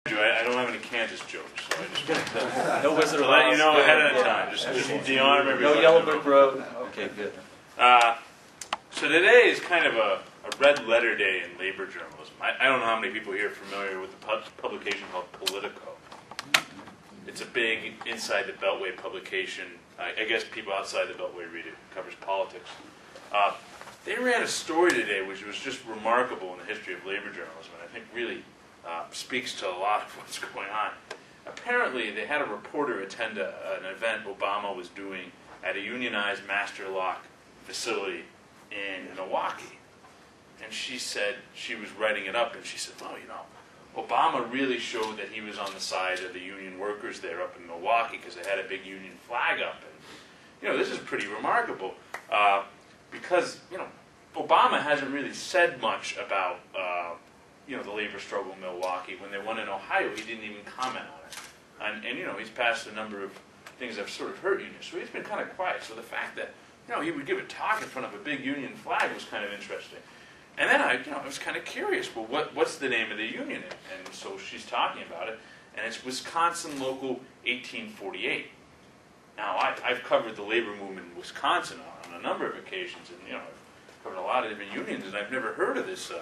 I don't have any Kansas jokes, so I just No Wizard of let you Oz. know Good, ahead of good. time. Just the honor everybody. No Yellow Brick Road. Okay, good. So today is kind of a red letter day in labor journalism. I don't know how many people here are familiar with the publication called Politico. It's a big inside the Beltway publication. I guess people outside the Beltway read it. It covers politics. They ran a story today which was just remarkable in the history of labor journalism, and I think really speaks to a lot of what's going on. Apparently, they had a reporter attend an event Obama was doing at a unionized master lock facility in Milwaukee. And she said, she was writing it up, and she said, well, you know, Obama really showed that he was on the side of the union workers there up in Milwaukee because they had a big union flag up. And, you know, this is pretty remarkable because, you know, Obama hasn't really said much about, you know, the labor struggle in Milwaukee. When they won in Ohio, he didn't even comment on it. And you know, he's passed a number of things that have sort of hurt unions. So he's been kind of quiet. So the fact that, you know, he would give a talk in front of a big union flag was kind of interesting. And then I was kind of curious, well, what's the name of the union? And so she's talking about it, and it's Wisconsin Local 1848. Now, I've covered the labor movement in Wisconsin on a number of occasions, and, you know, I've covered a lot of different unions, and I've never heard of this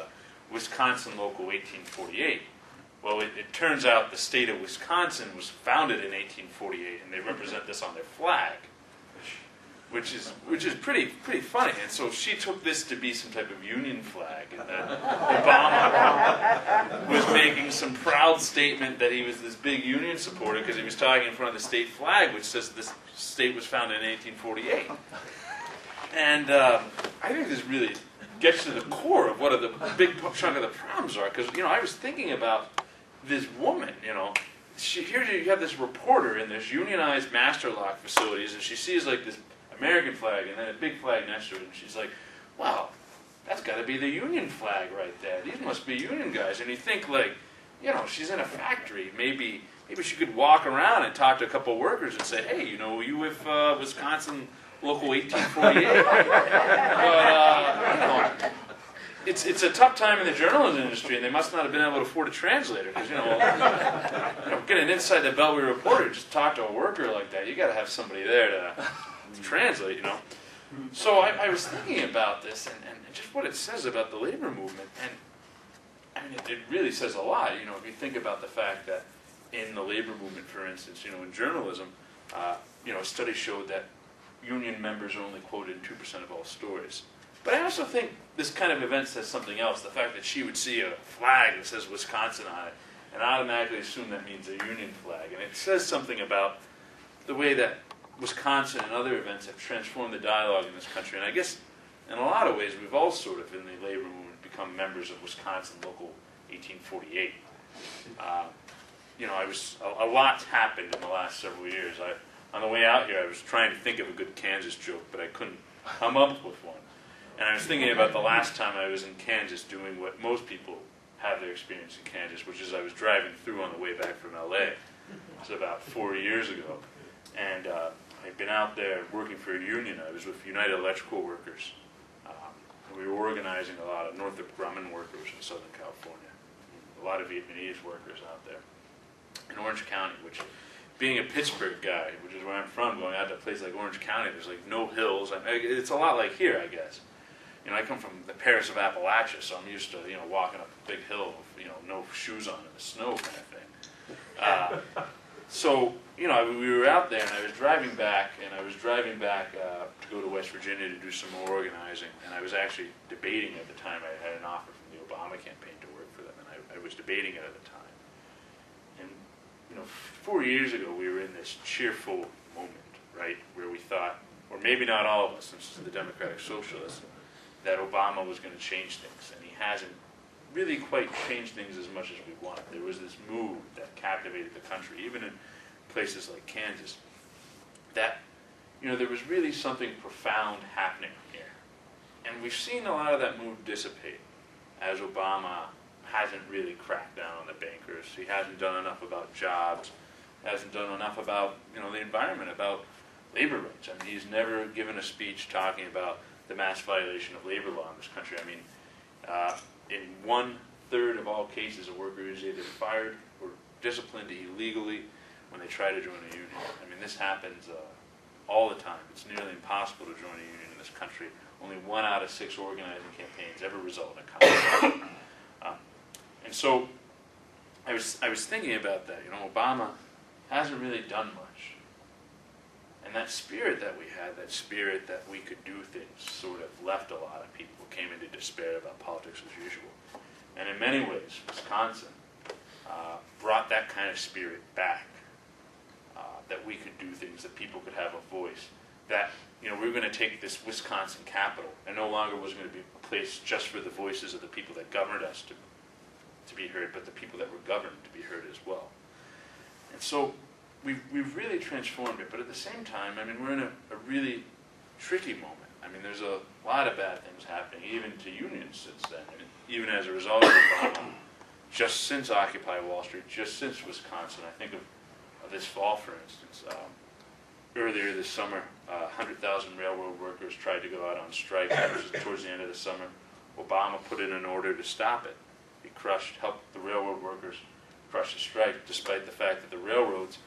Wisconsin Local 1848. Well, it turns out the state of Wisconsin was founded in 1848, and they represent this on their flag, which is pretty funny. And so she took this to be some type of union flag, and that Obama was making some proud statement that he was this big union supporter because he was talking in front of the state flag, which says this state was founded in 1848. And I think this really gets to the core of what the big chunk of the problems are. Because, you know, I was thinking about this woman, you know. Here you have this reporter in this unionized master lock facilities, and she sees like this American flag and then a big flag next to it, and she's like, wow, that's got to be the union flag right there. These must be union guys. And you think, like, you know, she's in a factory. Maybe she could walk around and talk to a couple workers and say, hey, you know, you with Wisconsin Local 1848? But, you know, it's a tough time in the journalism industry, and they must not have been able to afford a translator because, you know, get an inside the Beltway reporter, just talk to a worker like that. You got to have somebody there to translate, you know. So I was thinking about this and just what it says about the labor movement, and I mean, it really says a lot, you know, if you think about the fact that in the labor movement, for instance, you know, in journalism, you know, studies showed that union members are only quoted in 2% of all stories. But I also think this kind of event says something else. The fact that she would see a flag that says Wisconsin on it and automatically assume that means a union flag. And it says something about the way that Wisconsin and other events have transformed the dialogue in this country. And I guess in a lot of ways we've all sort of, in the labor movement, become members of Wisconsin Local 1848. You know, a lot's happened in the last several years. On the way out here, I was trying to think of a good Kansas joke, but I couldn't come up with one. And I was thinking about the last time I was in Kansas doing what most people have their experience in Kansas, which is I was driving through on the way back from LA. It was about 4 years ago. And I'd been out there working for a union. I was with United Electrical Workers. And we were organizing a lot of Northrop Grumman workers in Southern California. A lot of Vietnamese workers out there. In Orange County, which, being a Pittsburgh guy, which is where I'm from, going out to a place like Orange County, there's like no hills. It's a lot like here, I guess. You know, I come from the Paris of Appalachia, so I'm used to, you know, walking up a big hill with, you know, no shoes on in the snow kind of thing. So, you know, we were out there, and I was driving back, to go to West Virginia to do some more organizing, and I was actually debating at the time. I had an offer from the Obama campaign to work for them, and I was debating it at the time. And, you know, 4 years ago, we were in this cheerful moment, right, where we thought, or maybe not all of us, since it's the Democratic Socialists, that Obama was going to change things, and he hasn't really quite changed things as much as we wanted. There was this move that captivated the country, even in places like Kansas, that, you know, there was really something profound happening here. And we've seen a lot of that move dissipate as Obama hasn't really cracked down on the bankers. He hasn't done enough about jobs, hasn't done enough about, you know, the environment, about labor rights. I mean, he's never given a speech talking about the mass violation of labor law in this country. I mean, in 1/3 of all cases, a worker is either fired or disciplined illegally when they try to join a union. I mean, this happens all the time. It's nearly impossible to join a union in this country. Only 1 out of 6 organizing campaigns ever result in a contest. And so I was thinking about that. Obama hasn't really done much. And that spirit that we had, that spirit that we could do things, sort of left a lot of people who came into despair about politics as usual. And in many ways, Wisconsin brought that kind of spirit back, that we could do things, that people could have a voice, that we were going to take this Wisconsin capital, and no longer was going to be a place just for the voices of the people that governed us to be heard, but the people that were governed to be heard as well. And so we've really transformed it, but at the same time, I mean, we're in a really tricky moment. I mean, there's a lot of bad things happening, even to unions since then, and even as a result of Obama, just since Occupy Wall Street, just since Wisconsin. I think of this fall, for instance. Earlier this summer, 100,000 railroad workers tried to go out on strike towards the end of the summer. Obama put in an order to stop it. He helped the railroad workers crush the strike, despite the fact that the railroads,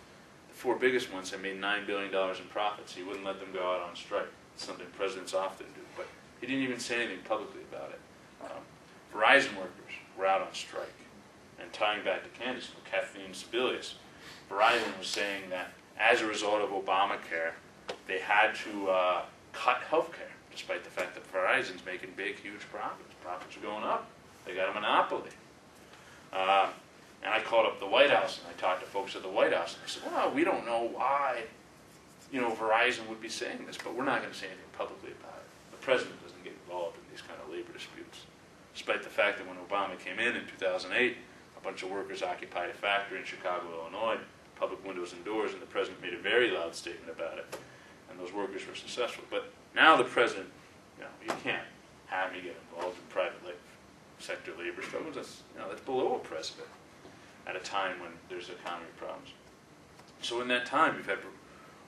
the 4 biggest ones, had made $9 billion in profits. He wouldn't let them go out on strike. It's something presidents often do, but he didn't even say anything publicly about it. Verizon workers were out on strike. And tying back to Candace, Kathleen Sebelius, Verizon was saying that as a result of Obamacare, they had to cut health care, despite the fact that Verizon's making big, huge profits. Profits are going up. They got a monopoly. And I called up the White House, and I talked to folks at the White House, and they said, well, we don't know why Verizon would be saying this, but we're not going to say anything publicly about it. The president doesn't get involved in these kind of labor disputes, despite the fact that when Obama came in 2008, a bunch of workers occupied a factory in Chicago, Illinois, public windows and doors, and the president made a very loud statement about it, and those workers were successful. But now the president, you can't have me get involved in private sector labor struggles. That's below a president at a time when there's economy problems. So in that time, we've had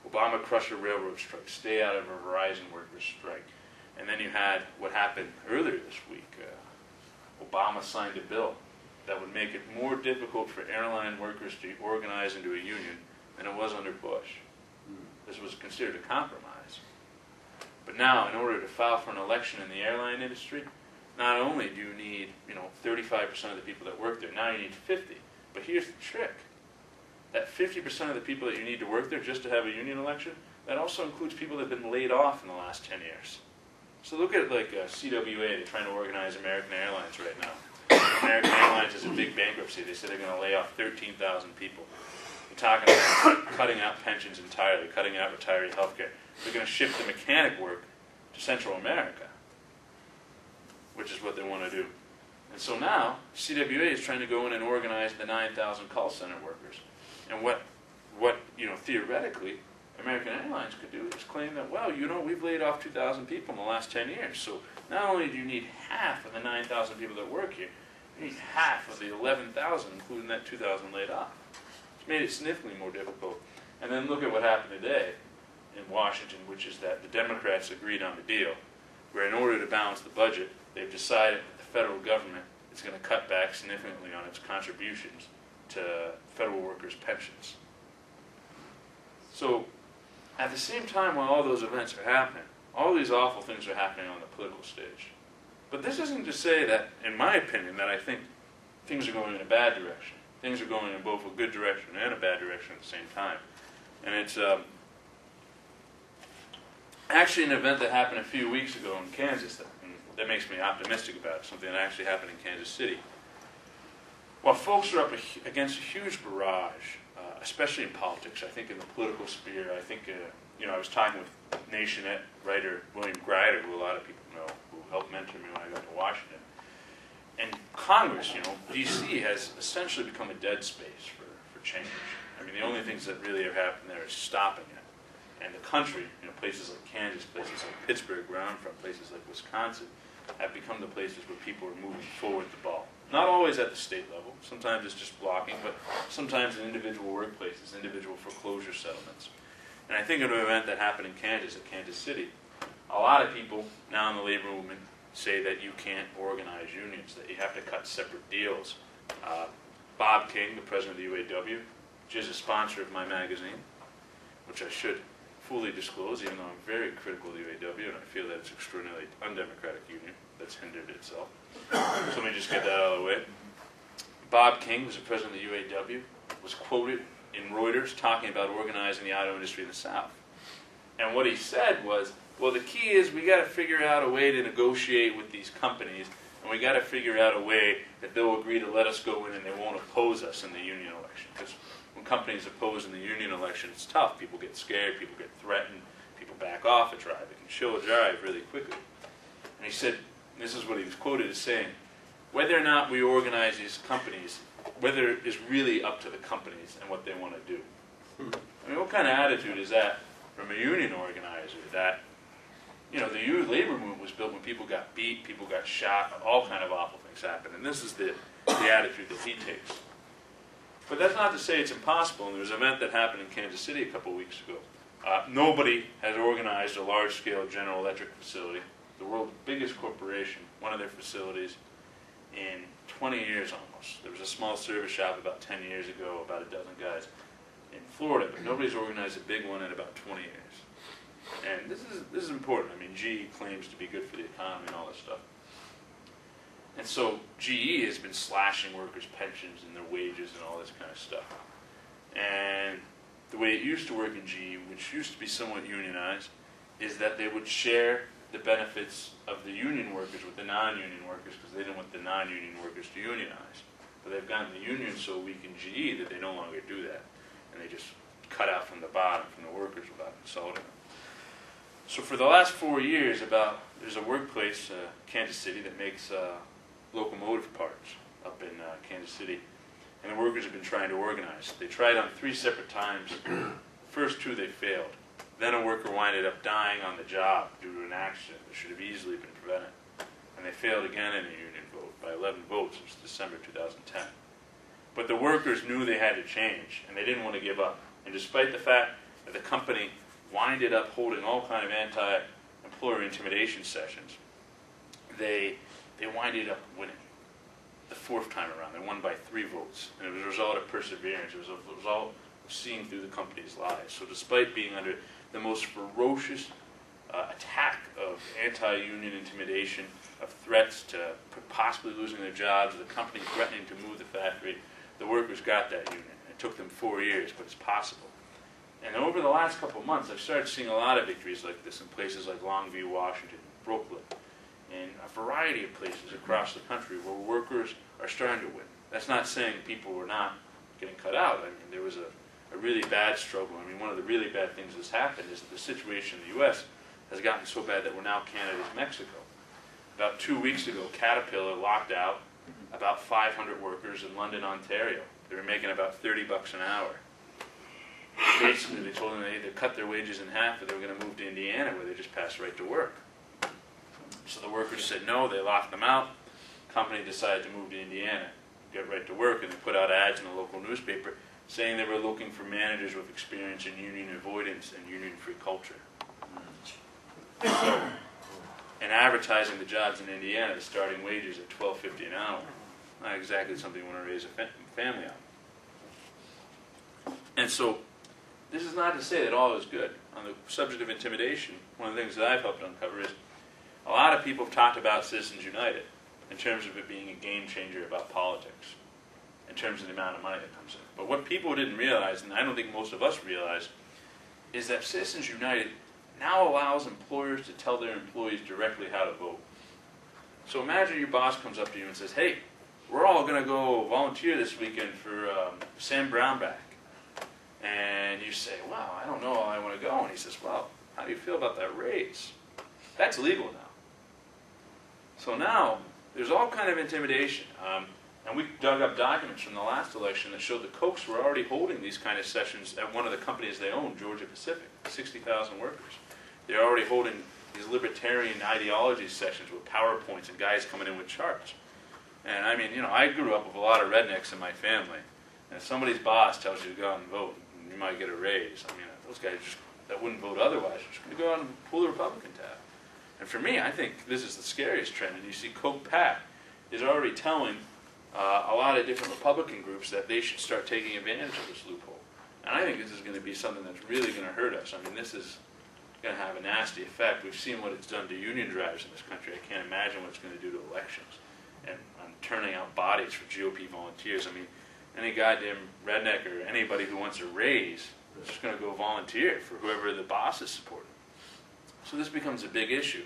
Obama crush a railroad strike, stay out of a Verizon workers strike, and then you had what happened earlier this week. Obama signed a bill that would make it more difficult for airline workers to organize into a union than it was under Bush. This was considered a compromise. But now, in order to file for an election in the airline industry, not only do you need 35% of the people that work there, now you need 50. But here's the trick. That 50% of the people that you need to work there just to have a union election, that also includes people that have been laid off in the last 10 years. So look at CWA, they're trying to organize American Airlines right now. American Airlines is a big bankruptcy. They said they're going to lay off 13,000 people. They're talking about cutting out pensions entirely, cutting out retiree health care. They're going to shift the mechanic work to Central America, which is what they want to do. And so now, CWA is trying to go in and organize the 9,000 call center workers. And what theoretically, American Airlines could do is claim that, well, we've laid off 2,000 people in the last 10 years. So not only do you need half of the 9,000 people that work here, you need half of the 11,000, including that 2,000 laid off. It's made it significantly more difficult. And then look at what happened today in Washington, which is that the Democrats agreed on the deal, where in order to balance the budget, they've decided that the federal government is going to cut back significantly on its contributions to federal workers' pensions. So, at the same time while all those events are happening, all these awful things are happening on the political stage. But this isn't to say that, in my opinion, that I think things are going in a bad direction. Things are going in both a good direction and a bad direction at the same time. And it's actually an event that happened a few weeks ago in Kansas that makes me optimistic about it, something that actually happened in Kansas City. While folks are up against a huge barrage, especially in politics, I think in the political sphere, I think, I was talking with Nationette writer William Greider, who a lot of people know, who helped mentor me when I got to Washington. And Congress, D.C. has essentially become a dead space for change. I mean, the only things that really have happened there is stopping it. And the country, places like Kansas, places like Pittsburgh, where I'm from, places like Wisconsin, have become the places where people are moving forward the ball. Not always at the state level. Sometimes it's just blocking, but sometimes in individual workplaces, individual foreclosure settlements. And I think of an event that happened in Kansas, at Kansas City. A lot of people now in the labor movement say that you can't organize unions, that you have to cut separate deals. Bob King, the president of the UAW, which is a sponsor of my magazine, which I should fully disclose, even though I'm very critical of the UAW, and I feel that it's an extraordinarily undemocratic union that's hindered itself. So let me just get that out of the way. Bob King, who's the president of the UAW, was quoted in Reuters talking about organizing the auto industry in the South. And what he said was, well, the key is we got to figure out a way to negotiate with these companies, and we got to figure out a way that they'll agree to let us go in and they won't oppose us in the union election. Because when companies oppose in the union election, it's tough. People get scared, people get threatened, people back off a drive. It can show a drive really quickly. And he said, this is what he was quoted as saying, whether or not we organize these companies, whether it's really up to the companies and what they want to do. I mean, what kind of attitude is that from a union organizer that, you know, the youth labor movement was built when people got beat, people got shot, all kind of awful things happened. And this is the attitude that he takes. But that's not to say it's impossible. And there was an event that happened in Kansas City a couple of weeks ago. Nobody has organized a large-scale General Electric facility, the world's biggest corporation, one of their facilities, in 20 years almost. There was a small service shop about 10 years ago, about a dozen guys in Florida, but nobody's organized a big one in about 20 years. And this is important. I mean, GE claims to be good for the economy and all this stuff. And so GE has been slashing workers' pensions and their wages and all this kind of stuff. And the way it used to work in GE, which used to be somewhat unionized, is that they would share the benefits of the union workers with the non-union workers because they didn't want the non-union workers to unionize. But they've gotten the union so weak in GE that they no longer do that. And they just cut out from the bottom, from the workers without consulting them. So for the last 4 years, there's a workplace, Kansas City, that makes locomotive parts up in Kansas City. And the workers have been trying to organize. They tried on 3 separate times. The first 2 they failed. Then a worker winded up dying on the job due to an accident that should have easily been prevented. And they failed again in a union vote by 11 votes. It was December 2010. But the workers knew they had to change, and they didn't want to give up. And despite the fact that the company winded up holding all kind of anti-employer intimidation sessions, they winded up winning. The 4th time around, they won by 3 votes. And it was a result of perseverance. It was a result of seeing through the company's lies. So despite being under the most ferocious attack of anti-union intimidation, of threats to possibly losing their jobs, the company threatening to move the factory, the workers got that union. It took them 4 years, but it's possible. And over the last couple of months, I've started seeing a lot of victories like this in places like Longview, Washington, Brooklyn, and a variety of places across the country where workers are starting to win. That's not saying people were not getting cut out. I mean, there was a really bad struggle. I mean, one of the really bad things that's happened is that the situation in the U.S. has gotten so bad that we're now Canada's Mexico. About 2 weeks ago, Caterpillar locked out about 500 workers in London, Ontario. They were making about $30 an hour. Basically, they told them they either cut their wages in half or they were going to move to Indiana where they just passed right to work. So the workers said no, they locked them out. The company decided to move to Indiana, get right to work, and they put out ads in the local newspaper saying they were looking for managers with experience in union avoidance and union-free culture. So, and advertising the jobs in Indiana, the starting wages at $12.50 an hour. Not exactly something you want to raise a family on. And so, this is not to say that all is good. On the subject of intimidation, one of the things that I've helped uncover is a lot of people have talked about Citizens United in terms of it being a game changer about politics, in terms of the amount of money that comes in. But what people didn't realize, and I don't think most of us realize, is that Citizens United now allows employers to tell their employees directly how to vote. So imagine your boss comes up to you and says, hey, we're all going to go volunteer this weekend for Sam Brownback. And you say, wow, I don't know how I want to go. And he says, well, how do you feel about that raise? That's legal now. So now, there's all kind of intimidation. And we dug up documents from the last election that showed the Kochs were already holding these kind of sessions at one of the companies they own, Georgia Pacific, 60,000 workers. They're already holding these libertarian ideology sessions with PowerPoints and guys coming in with charts. And I mean, you know, I grew up with a lot of rednecks in my family. And if somebody's boss tells you to go out and vote, you might get a raise. I mean, those guys just, that wouldn't vote otherwise are just going to go out and pull the Republican tab. And for me, I think this is the scariest trend. And you see Koch Pat is already telling a lot of different Republican groups that they should start taking advantage of this loophole. And I think this is going to be something that's really going to hurt us. I mean, this is going to have a nasty effect. We've seen what it's done to union drives in this country. I can't imagine what it's going to do to elections and turning out bodies for GOP volunteers. I mean, any goddamn redneck or anybody who wants a raise is just going to go volunteer for whoever the boss is supporting. So this becomes a big issue.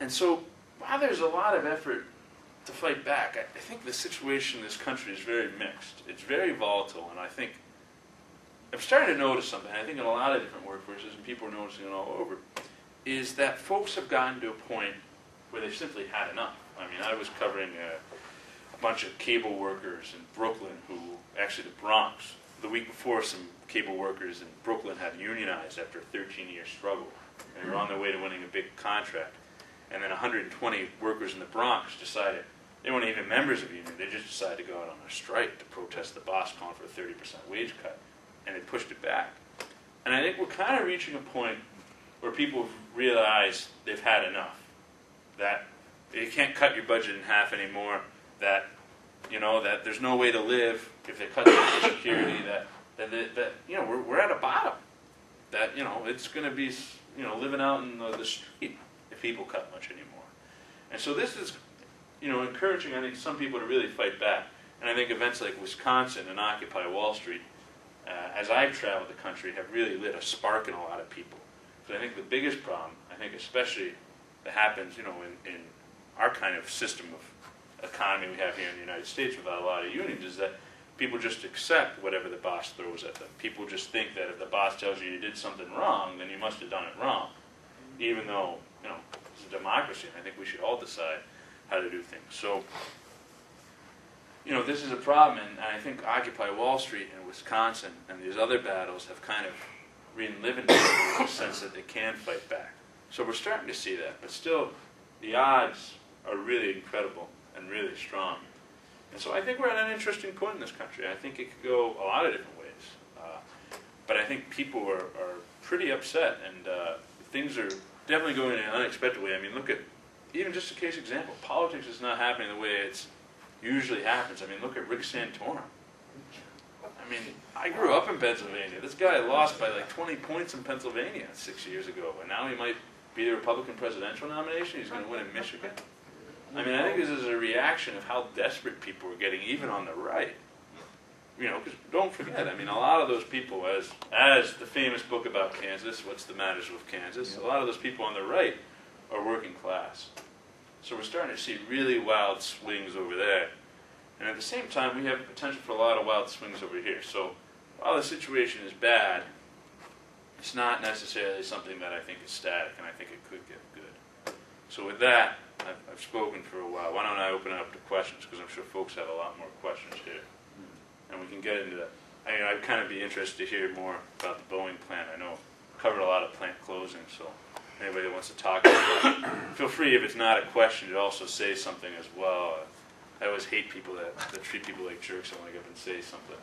And so while there's a lot of effort to fight back, I think the situation in this country is very mixed. It's very volatile, and I think I'm starting to notice something. I think in a lot of different workforces, and people are noticing it all over, is that folks have gotten to a point where they've simply had enough. I mean, I was covering a bunch of cable workers in Brooklyn who, actually the Bronx, the week before some cable workers in Brooklyn had unionized after a 13-year struggle. And they were on their way to winning a big contract. And then 120 workers in the Bronx decided, they weren't even members of the union, they just decided to go out on a strike to protest the boss calling for a 30% wage cut. And they pushed it back. And I think we're kind of reaching a point where people realize they've had enough. That you can't cut your budget in half anymore, that, you know, that there's no way to live if they cut Social Security, that you know, we're at a bottom. That, you know, it's going to be, you know, living out in the street if people cut much anymore. And so this is, you know, encouraging, I think, some people to really fight back. And I think events like Wisconsin and Occupy Wall Street, as I've traveled the country, have really lit a spark in a lot of people. So I think the biggest problem, I think especially that happens, you know, in our kind of system of economy we have here in the United States without a lot of unions, is that people just accept whatever the boss throws at them. People just think that if the boss tells you did something wrong, then you must have done it wrong. Even though, you know, it's a democracy, and I think we should all decide how to do things. So, you know, this is a problem, and I think Occupy Wall Street and Wisconsin and these other battles have kind of re-enlivened in the sense that they can fight back. So we're starting to see that, but still, the odds are really incredible and really strong. And so I think we're at an interesting point in this country. I think it could go a lot of different ways. But I think people are pretty upset, and things are definitely going in an unexpected way. I mean, look at, even just a case example, politics is not happening the way it's usually happens. I mean, look at Rick Santorum. I mean, I grew up in Pennsylvania. This guy lost by like 20 points in Pennsylvania 6 years ago, and now he might be the Republican presidential nomination. He's going to win in Michigan. I mean, I think this is a reaction of how desperate people are getting, even on the right. You know, because don't forget, I mean, a lot of those people, as the famous book about Kansas, What's the Matters with Kansas, a lot of those people on the right are working class. So we're starting to see really wild swings over there. And at the same time, we have the potential for a lot of wild swings over here. So while the situation is bad, it's not necessarily something that I think is static, and I think it could get good. So with that, I've spoken for a while. Why don't I open it up to questions, because I'm sure folks have a lot more questions here. And we can get into that. I mean, I'd kind of be interested to hear more about the Boeing plant. I know I covered a lot of plant closing, so anybody that wants to talk about it, feel free, if it's not a question, to also say something as well. I always hate people that treat people like jerks and want to get up and say something.